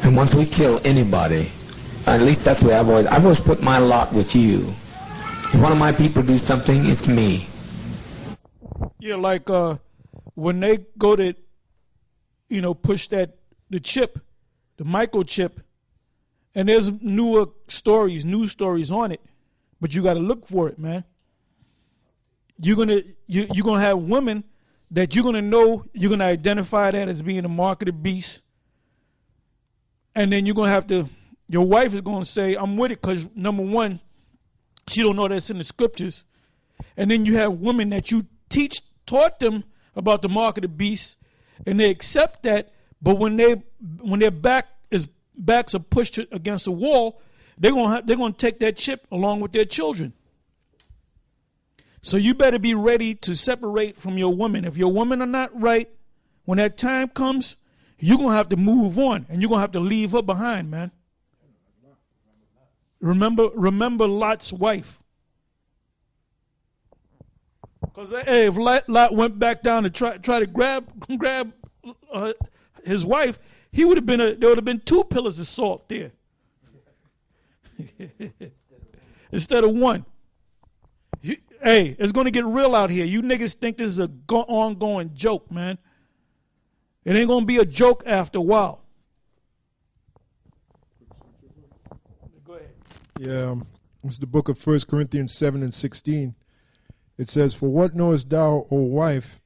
And once we kill anybody, at least that's the way I've always put my lot with you. If one of my people do something, it's me. Yeah, like when they go to, push the chip, the microchip, and there's news stories on it, but you got to look for it, man. You're gonna have women that you're gonna identify that as being a mark of the beast, and then you're gonna have to. Your wife is gonna say, "I'm with it," because number one, she don't know that's in the scriptures, and then you have women that you taught them about the mark of the beast, and they accept that, but when their backs are pushed against the wall, they're gonna take that chip along with their children. So you better be ready to separate from your woman. If your women are not right, when that time comes, you're going to have to move on, and you're going to have to leave her behind, man. Remember Lot's wife. Because if Lot went back down to try to grab his wife, there would have been 2 pillars of salt there instead of 1. Hey, it's going to get real out here. You niggas think this is an ongoing joke, man. It ain't going to be a joke after a while. Go ahead. Yeah, it's the book of 1 Corinthians 7:16. It says, "For what knowest thou, O wife,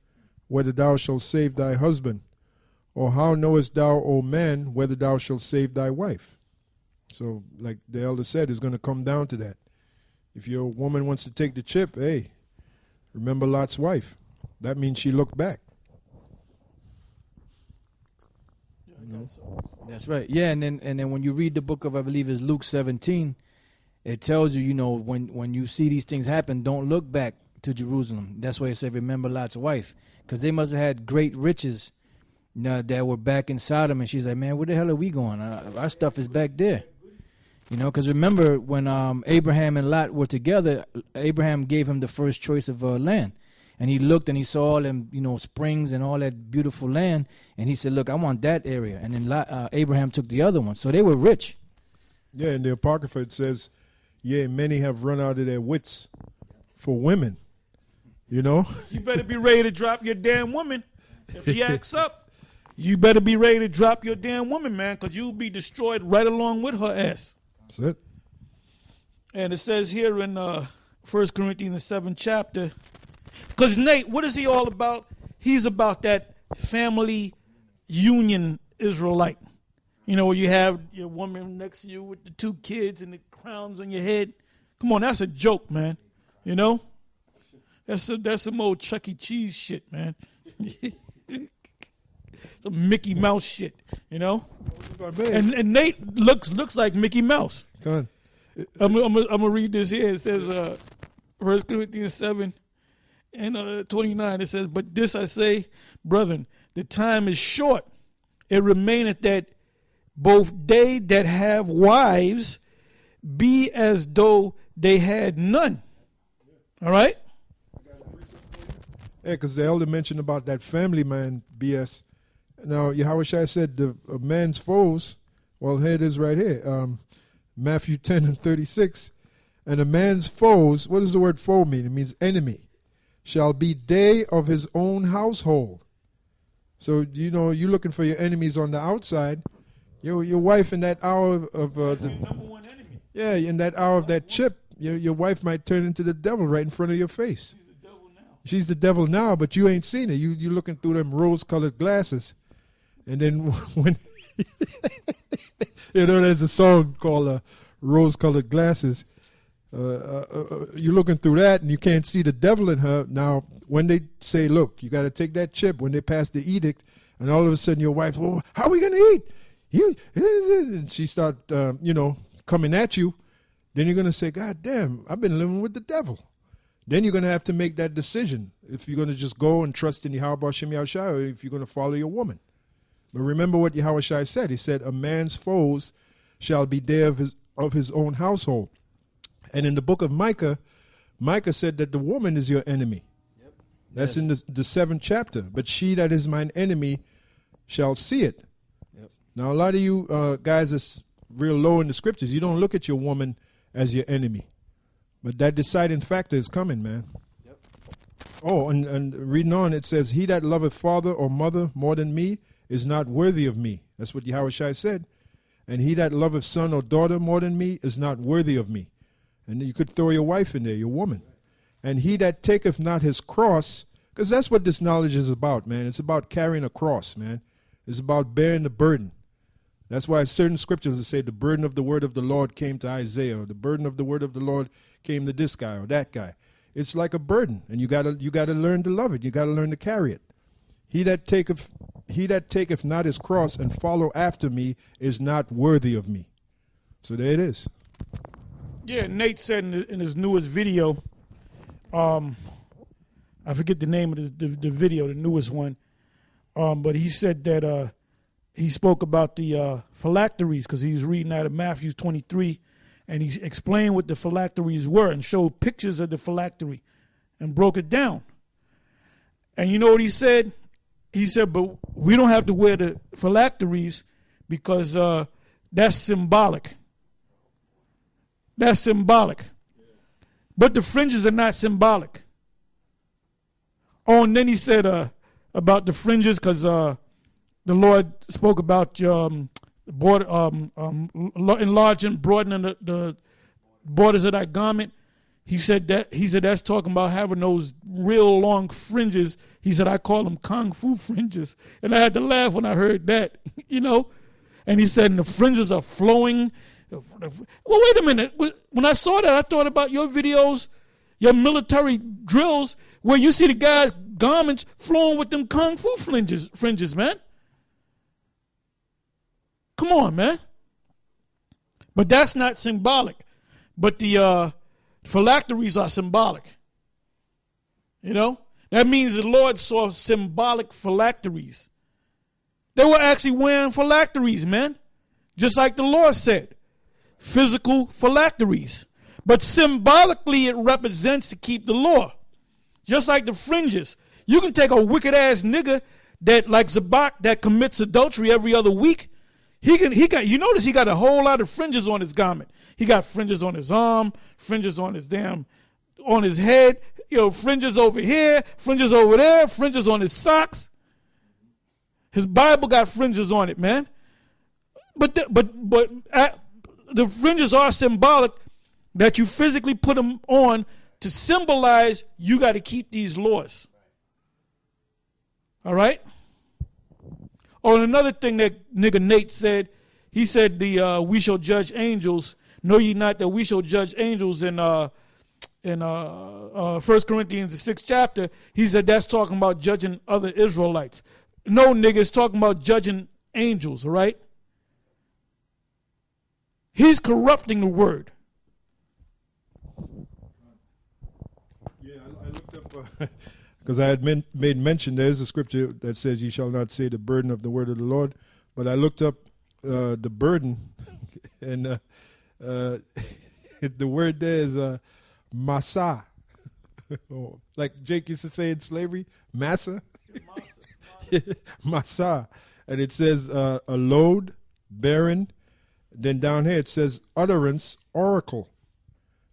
whether thou shalt save thy husband? Or how knowest thou, O man, whether thou shalt save thy wife?" So, like the elder said, it's going to come down to that. If your woman wants to take the chip, hey, remember Lot's wife. That means she looked back. That's right. Yeah, and then when you read the book of, I believe it's Luke 17, it tells you, when you see these things happen, don't look back to Jerusalem. That's why it said, remember Lot's wife. Because they must have had great riches that were back in Sodom. And she's like, man, where the hell are we going? Our stuff is back there. Because remember when Abraham and Lot were together, Abraham gave him the first choice of land. And he looked and he saw all them, springs and all that beautiful land. And he said, look, I want that area. And then Abraham took the other one. So they were rich. Yeah, in the Apocrypha it says, yeah, many have run out of their wits for women. You better be ready to drop your damn woman. If he acts up, you better be ready to drop your damn woman, man, because you'll be destroyed right along with her ass. That's it. And it says here in 1 Corinthians 7 chapter, because Nate, what is he all about? He's about that family union Israelite. Where you have your woman next to you with the 2 kids and the crowns on your head. Come on, that's a joke, man. That's some old Chuck E. Cheese shit, man. Some Mickey Mouse shit, And Nate looks like Mickey Mouse. Go on. I'm gonna read this here. It says 1 Corinthians 7 and 29. It says, "But this I say, brethren, the time is short. It remaineth that both they that have wives be as though they had none." All right? Yeah, because the elder mentioned about that family man BS. Now, Yahushua said the man's foes, well, here it is right here. Matthew 10:36. "And a man's foes," what does the word foe mean? It means enemy. "Shall be they of his own household." So, you're looking for your enemies on the outside. Your wife in that hour of your number one enemy. Yeah, in that hour of that chip, your wife might turn into the devil right in front of your face. She's the devil now. She's the devil now, but you ain't seen it. You're looking through them rose-colored glasses. And then when, there's a song called Rose-Colored Glasses. You're looking through that and you can't see the devil in her. Now, when they say, look, you got to take that chip, when they pass the edict, and all of a sudden your wife, well, how are we going to eat? And she start, coming at you. Then you're going to say, God damn, I've been living with the devil. Then you're going to have to make that decision if you're going to just go and trust in Yahweh Shem Yahushua, or if you're going to follow your woman. But remember what Yahushua said. He said, a man's foes shall be there of his own household. And in the book of Micah, Micah said that the woman is your enemy. Yep. That's in the 7th chapter. But she that is mine enemy shall see it. Yep. Now, a lot of you guys that's real low in the scriptures, you don't look at your woman as your enemy. But that deciding factor is coming, man. Yep. Oh, and reading on, it says, he that loveth father or mother more than me is not worthy of me. That's what Yahushua said. And he that loveth son or daughter more than me is not worthy of me. And you could throw your wife in there, your woman. And he that taketh not his cross, because that's what this knowledge is about, man. It's about carrying a cross, man. It's about bearing the burden. That's why certain scriptures say the burden of the word of the Lord came to Isaiah, or the burden of the word of the Lord came to this guy or that guy. It's like a burden, and you gotta learn to love it. You gotta learn to carry it. He that taketh not his cross and follow after me is not worthy of me. So there it is. Yeah, Nate said in his newest video, I forget the name of the video, the newest one, but he said that he spoke about the phylacteries because he was reading out of Matthew 23, and he explained what the phylacteries were and showed pictures of the phylactery and broke it down. And you know what he said? He said, but we don't have to wear the phylacteries because that's symbolic. That's symbolic. But the fringes are not symbolic. Oh, and then he said about the fringes because the Lord spoke about enlarging, broadening the borders of that garment. He said that's talking about having those real long fringes. He said, I call them kung fu fringes. And I had to laugh when I heard that, you know. And he said, and the fringes are flowing. Well, wait a minute. When I saw that, I thought about your videos, your military drills, where you see the guys' garments flowing with them kung fu fringes, man. Come on, man. But that's not symbolic. But the phylacteries are symbolic. You know? That means the Lord saw symbolic phylacteries. They were actually wearing phylacteries, man. Just like the Lord said. Physical phylacteries. But symbolically it represents to keep the law. Just like the fringes. You can take a wicked ass nigga that like Zabak that commits adultery every other week. You notice he got a whole lot of fringes on his garment. He got fringes on his arm, fringes on his on his head, fringes over here, fringes over there, fringes on his socks. His Bible got fringes on it, man. But the fringes are symbolic that you physically put them on to symbolize you got to keep these laws. All right? Oh, and another thing that nigga Nate said, he said we shall judge angels. Know ye not that we shall judge angels in 1 Corinthians the 6th chapter. He said that's talking about judging other Israelites. No, nigga, it's talking about judging angels, all right? He's corrupting the word. Yeah, I looked up, because I had made mention, there's a scripture that says, ye shall not say the burden of the word of the Lord. But I looked up the burden, and the word there is masa. Like Jake used to say in slavery, massa. Masa. And it says a load, bearing. Then down here it says utterance, oracle.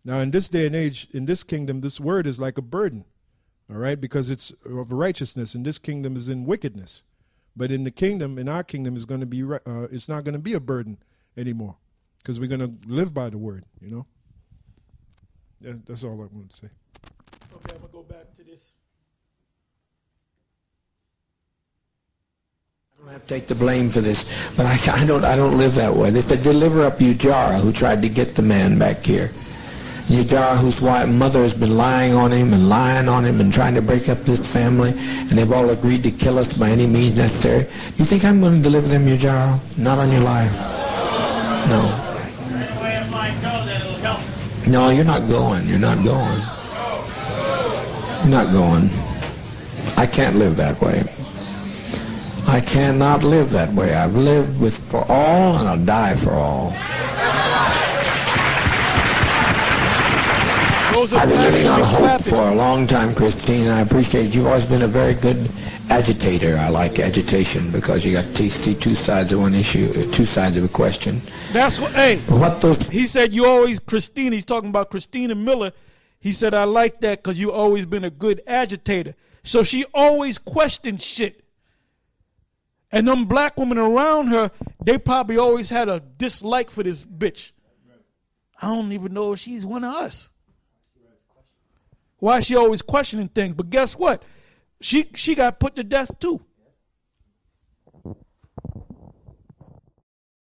Now in this day and age, in this kingdom, this word is like a burden. All right, because it's of righteousness, and this kingdom is in wickedness. But in the kingdom, in our kingdom, is going to be it's not going to be a burden anymore, because we're going to live by the word. You know. Yeah, that's all I wanted to say. Okay, I'm gonna go back to this. I don't have to take the blame for this, but I don't live that way. They said, deliver up Ujara, who tried to get the man back here. Ujara, whose mother has been lying on him and trying to break up this family, and they've all agreed to kill us by any means necessary. You think I'm going to deliver them, Ujara? Not on your life. No. No, you're not going. You're not going. You're not going. I can't live that way. I cannot live that way. I've lived for all, and I'll die for all. I've been living on hope for a long time, Christine, and I appreciate it. You've always been a very good agitator. I like agitation because you got to see two sides of one issue, two sides of a question. That's what. Hey, What those? he said you always Christina. He's talking about Christina Miller. He said I like that because you always been a good agitator. So she always questioned shit. And them black women around her, they probably always had a dislike for this bitch. I don't even know if she's one of us. Why is she always questioning things? But guess what? She got put to death too.